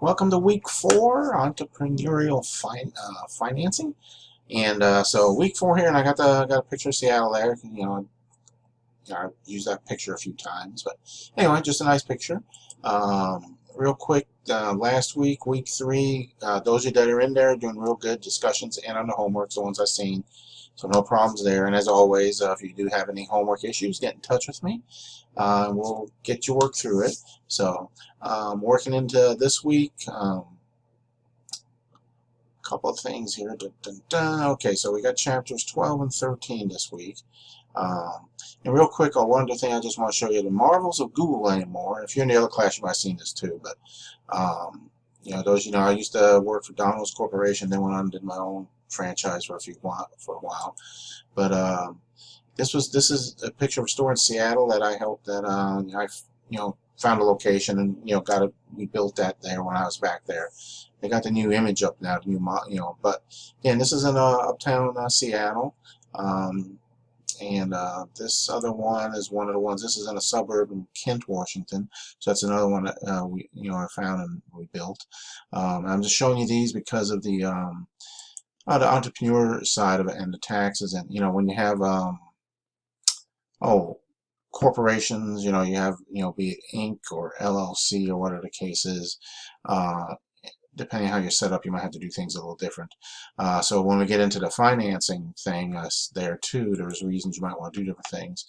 Welcome to week 4, entrepreneurial financing. And so week 4 here, and I got a picture of Seattle there. I used that picture a few times, but anyway, just a nice picture. Real quick, last week, week 3, those of you that are in there are doing real good discussions and on the homework, the ones I've seen. So no problems there. And as always, if you do have any homework issues, get in touch with me. We'll get you work through it. So working into this week, couple of things here. Dun, dun, dun. Okay, so we got chapters 12 and 13 this week. And real quick, one other thing I just want to show you, the marvels of Google anymore. If you're in the other class, you might have seen this too, but I used to work for Domino's Corporation, then went on and did my own franchise for a while. But this is a picture of a store in Seattle that I helped that found a location and we built that there when I was back there. They got the new image up now, but again, this is in uptown Seattle. And this other one is one of the ones. This is in a suburb in Kent, Washington. So that's another one that I found and we built. I'm just showing you these because of the entrepreneur side of it and the taxes, and when you have corporations, you have be it Inc. or LLC or whatever the case is. Depending on how you're set up, you might have to do things a little different. So when we get into the financing thing, there too, there's reasons you might want to do different things.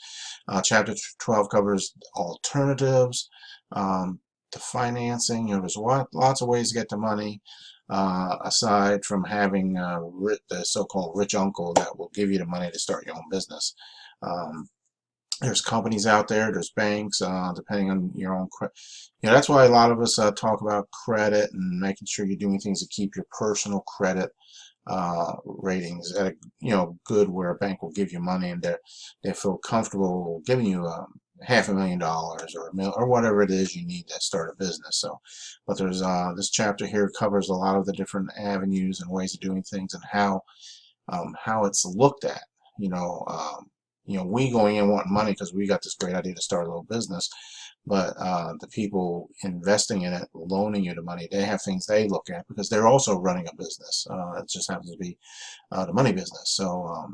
Chapter 12 covers alternatives to financing. There's lots of ways to get the money, aside from having the so-called rich uncle that will give you the money to start your own business. There's companies out there, there's banks, depending on your own credit. That's why a lot of us talk about credit and making sure you're doing things to keep your personal credit ratings at good, where a bank will give you money and they feel comfortable giving you $500,000 or $1 million or whatever it is you need to start a business. So, but there's this chapter here covers a lot of the different avenues and ways of doing things and how it's looked at. We going in wanting money because we got this great idea to start a little business, but the people investing in it, loaning you the money, they have things they look at because they're also running a business. It just happens to be the money business. So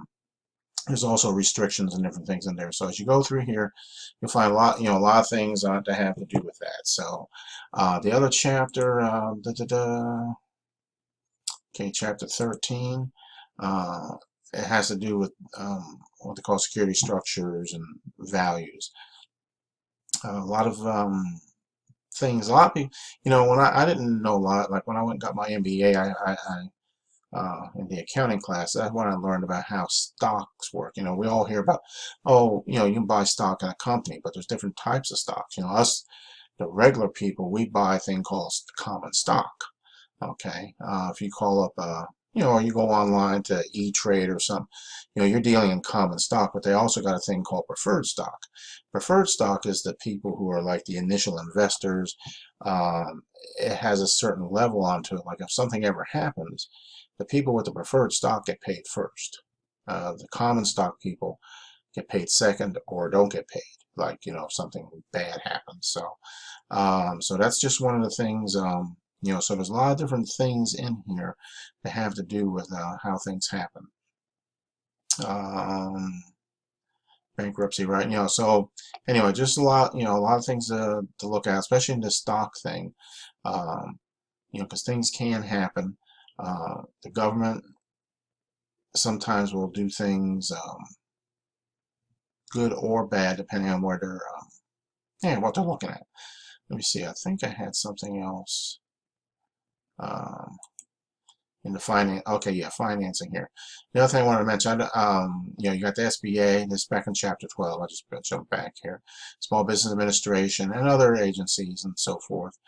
there's also restrictions and different things in there. So as you go through here, you'll find a lot of things that have to do with that. So the other chapter, okay, chapter 13. It has to do with what they call security structures and values. A lot of things. A lot of people, when I didn't know a lot. Like when I went and got my MBA, in the accounting class, that's when I learned about how stocks work. We all hear about, you can buy stock in a company, but there's different types of stocks. Us, the regular people, we buy a thing called common stock. Okay, if you call up or you go online to E-Trade or something, you're dealing in common stock, but they also got a thing called preferred stock. Preferred stock is the people who are like the initial investors. It has a certain level onto it. Like if something ever happens, the people with the preferred stock get paid first. The common stock people get paid second or don't get paid. Like, if something bad happens. So that's just one of the things. So there's a lot of different things in here that have to do with how things happen. Bankruptcy, right? So anyway, just a lot of things to look at, especially in the stock thing. Because things can happen. The government sometimes will do things good or bad depending on where they're what they're looking at. Let me see. I think I had something else. In the financing here. The other thing I wanted to mention, you got the SBA. This back in chapter 12. I just jumped back here. Small Business Administration and other agencies and so forth.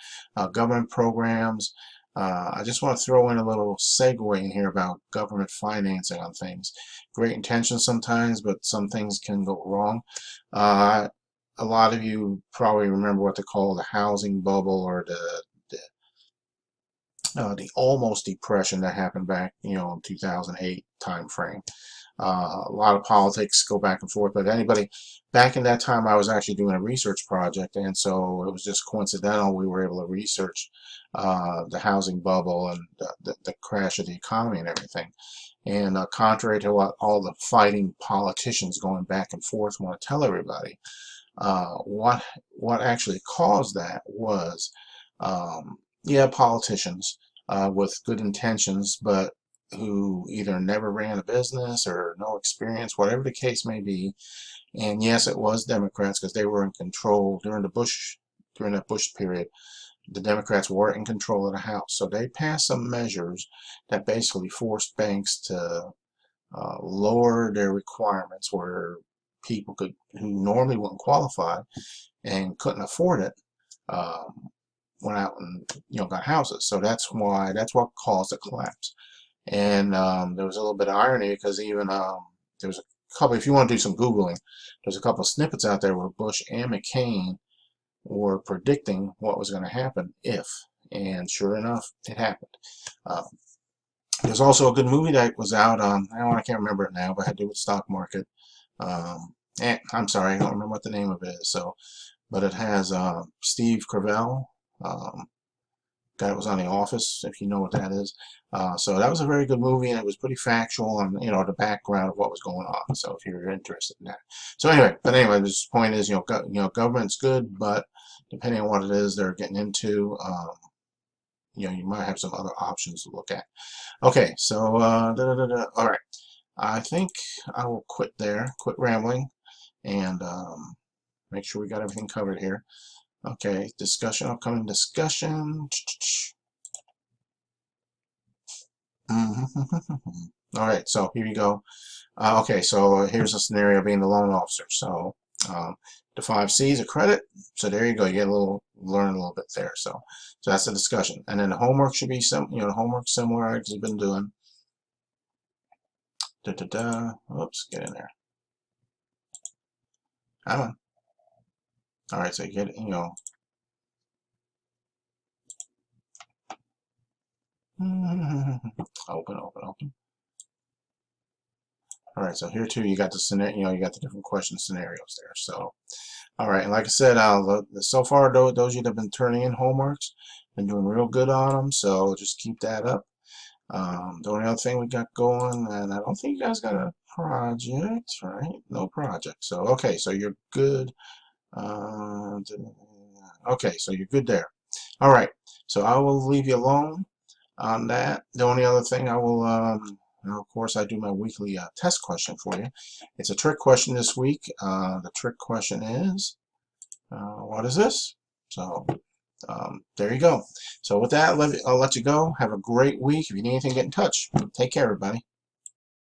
Government programs. I just want to throw in a little segue in here about government financing on things. Great intentions sometimes, but some things can go wrong. A lot of you probably remember what they call the housing bubble or the almost depression that happened back, in 2008 time frame. A lot of politics go back and forth, but anybody back in that time, I was actually doing a research project, and so it was just coincidental we were able to research the housing bubble and the crash of the economy and everything. And contrary to what all the fighting politicians going back and forth want to tell everybody, what actually caused that was, yeah, politicians with good intentions, but who either never ran a business or no experience, whatever the case may be. And yes, it was Democrats because they were in control during that Bush period. The Democrats were in control of the House, so they passed some measures that basically forced banks to lower their requirements, where people who normally wouldn't qualify and couldn't afford it, went out and got houses. So that's what caused the collapse. And there was a little bit of irony because even there was a couple. If you want to do some Googling, there's a couple of snippets out there where Bush and McCain were predicting what was going to happen if, and sure enough, it happened. There's also a good movie that was out. I can't remember it now, but it had to do with stock market. I'm sorry, I don't remember what the name of it is. So, but it has Steve Carell, guy that was on The Office, if you know what that is. So that was a very good movie, and it was pretty factual on the background of what was going on. So if you're interested in that. So anyway, the point is, government's good, but depending on what it is they're getting into, you might have some other options to look at. Okay, so all right. I think I will quit rambling, and make sure we got everything covered here. Okay, upcoming discussion. All right, so here you go. Okay, so here's a scenario being the loan officer. So the 5 C's of credit. So there you go. You get learn a little bit there. So that's the discussion. And then the homework should be the homework similar as you've been doing. Oops, get in there. Come on. All right, so you get open. All right, so here too, you got the scenario, you got the different question scenarios there. So, all right, and like I said, so far those of you that have been turning in homeworks, been doing real good on them. So just keep that up. The only other thing we got going, and I don't think you guys got a project, right? No project. So okay, so you're good. Okay, so you're good there. All right, so I will leave you alone on that. The only other thing I will, now of course, I do my weekly test question for you. It's a trick question this week. The trick question is, what is this? So there you go. So with that, I'll let you go. Have a great week. If you need anything, get in touch. Take care, everybody.